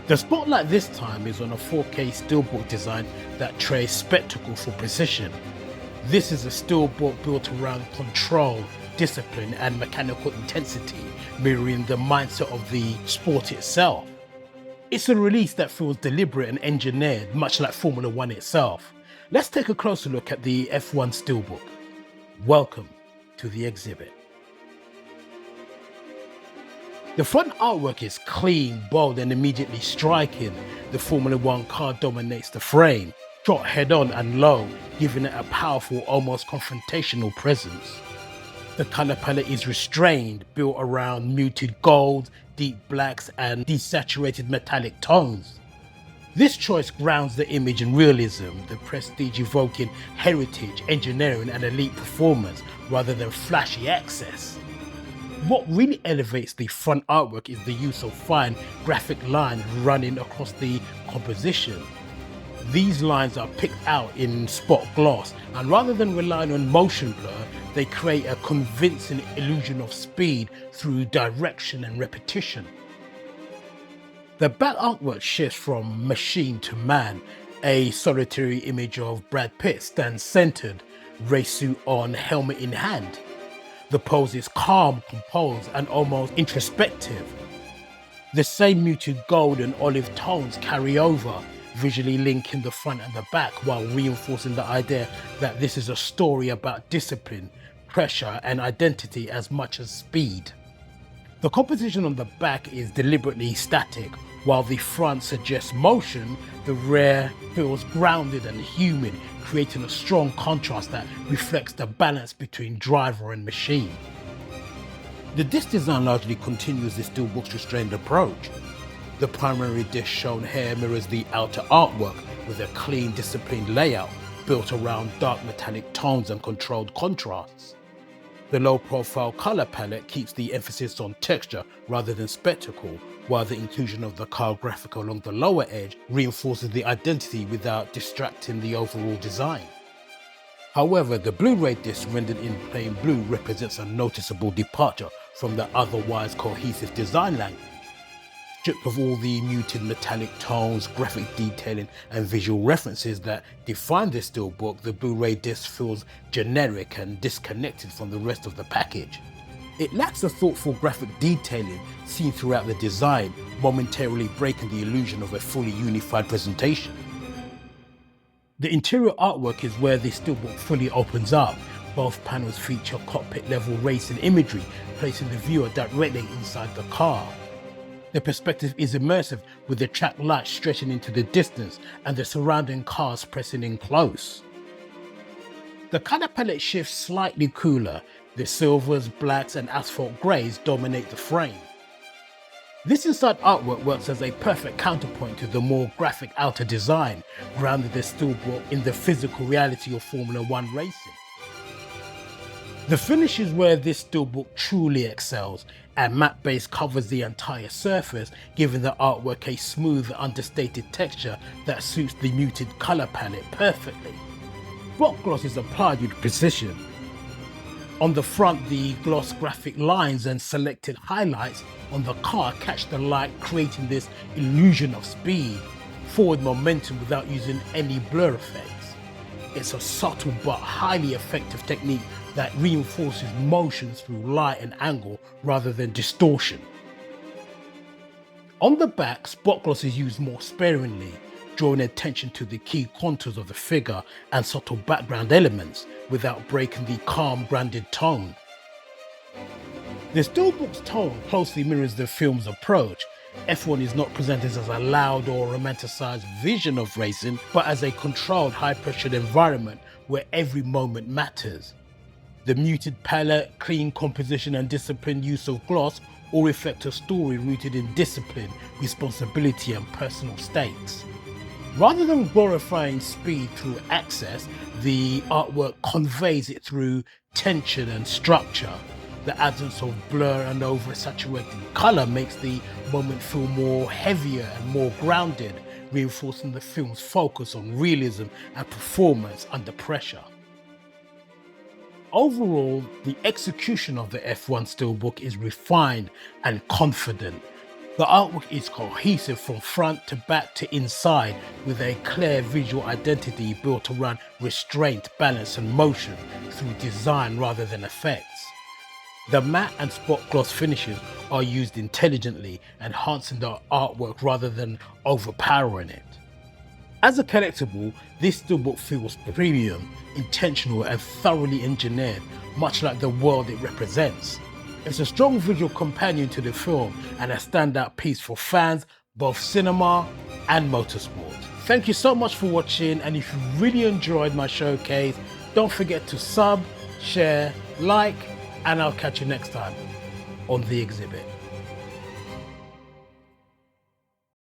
The spotlight this time is on a 4K steelbook design that trades spectacle for precision. This is a steelbook built around control, discipline and mechanical intensity, mirroring the mindset of the sport itself. It's a release that feels deliberate and engineered, much like Formula One itself. Let's take a closer look at the F1 steelbook. Welcome to the exhibit. The front artwork is clean, bold and immediately striking. The Formula One car dominates the frame, shot head on and low, giving it a powerful, almost confrontational presence. The color palette is restrained, built around muted gold, deep blacks and desaturated metallic tones. This choice grounds the image in realism, the prestige evoking heritage, engineering and elite performance rather than flashy excess. What really elevates the front artwork is the use of fine graphic lines running across the composition. These lines are picked out in spot gloss, and rather than relying on motion blur, they create a convincing illusion of speed through direction and repetition. The back artwork shifts from machine to man. A solitary image of Brad Pitt stands centered, race suit on, helmet in hand. The pose is calm, composed, and almost introspective. The same muted gold and olive tones carry over, visually linking the front and the back while reinforcing the idea that this is a story about discipline, pressure, and identity as much as speed. The composition on the back is deliberately static. While the front suggests motion, the rear feels grounded and human, creating a strong contrast that reflects the balance between driver and machine. The disc design largely continues the steelbook's restrained approach. The primary disc shown here mirrors the outer artwork with a clean, disciplined layout built around dark metallic tones and controlled contrasts. The low-profile color palette keeps the emphasis on texture rather than spectacle, while the inclusion of the car graphic along the lower edge reinforces the identity without distracting the overall design. However, the Blu-ray disc rendered in plain blue represents a noticeable departure from the otherwise cohesive design language. Stripped of all the muted metallic tones, graphic detailing and visual references that define this steelbook, the Blu-ray disc feels generic and disconnected from the rest of the package. It lacks the thoughtful graphic detailing seen throughout the design, momentarily breaking the illusion of a fully unified presentation. The interior artwork is where the steelbook fully opens up. Both panels feature cockpit-level racing imagery, placing the viewer directly inside the car. The perspective is immersive, with the track lights stretching into the distance and the surrounding cars pressing in close. The color palette shifts slightly cooler. The silvers, blacks and asphalt greys dominate the frame. This inside artwork works as a perfect counterpoint to the more graphic outer design, grounding the steelbook in the physical reality of Formula One racing. The finish is where this steelbook truly excels, and matte base covers the entire surface, giving the artwork a smooth, understated texture that suits the muted color palette perfectly. Spot gloss is applied with precision. On the front, the gloss graphic lines and selected highlights on the car catch the light, creating this illusion of speed, forward momentum without using any blur effects. It's a subtle but highly effective technique that reinforces motion through light and angle rather than distortion. On the back, spot gloss is used more sparingly, drawing attention to the key contours of the figure and subtle background elements without breaking the calm, grounded tone. The steelbook's tone closely mirrors the film's approach. F1 is not presented as a loud or romanticized vision of racing, but as a controlled, high-pressured environment where every moment matters. The muted palette, clean composition and disciplined use of gloss all reflect a story rooted in discipline, responsibility and personal stakes. Rather than glorifying speed through access, the artwork conveys it through tension and structure. The absence of blur and oversaturated color makes the moment feel more heavier and more grounded, reinforcing the film's focus on realism and performance under pressure. Overall, the execution of the F1 steelbook is refined and confident. The artwork is cohesive from front to back to inside, with a clear visual identity built around restraint, balance and motion through design rather than effects. The matte and spot gloss finishes are used intelligently, enhancing the artwork rather than overpowering it. As a collectible, this steelbook feels premium, intentional and thoroughly engineered, much like the world it represents. It's a strong visual companion to the film and a standout piece for fans, both cinema and motorsport. Thank you so much for watching, and if you really enjoyed my showcase, don't forget to sub, share, like, and I'll catch you next time on The Exhibit.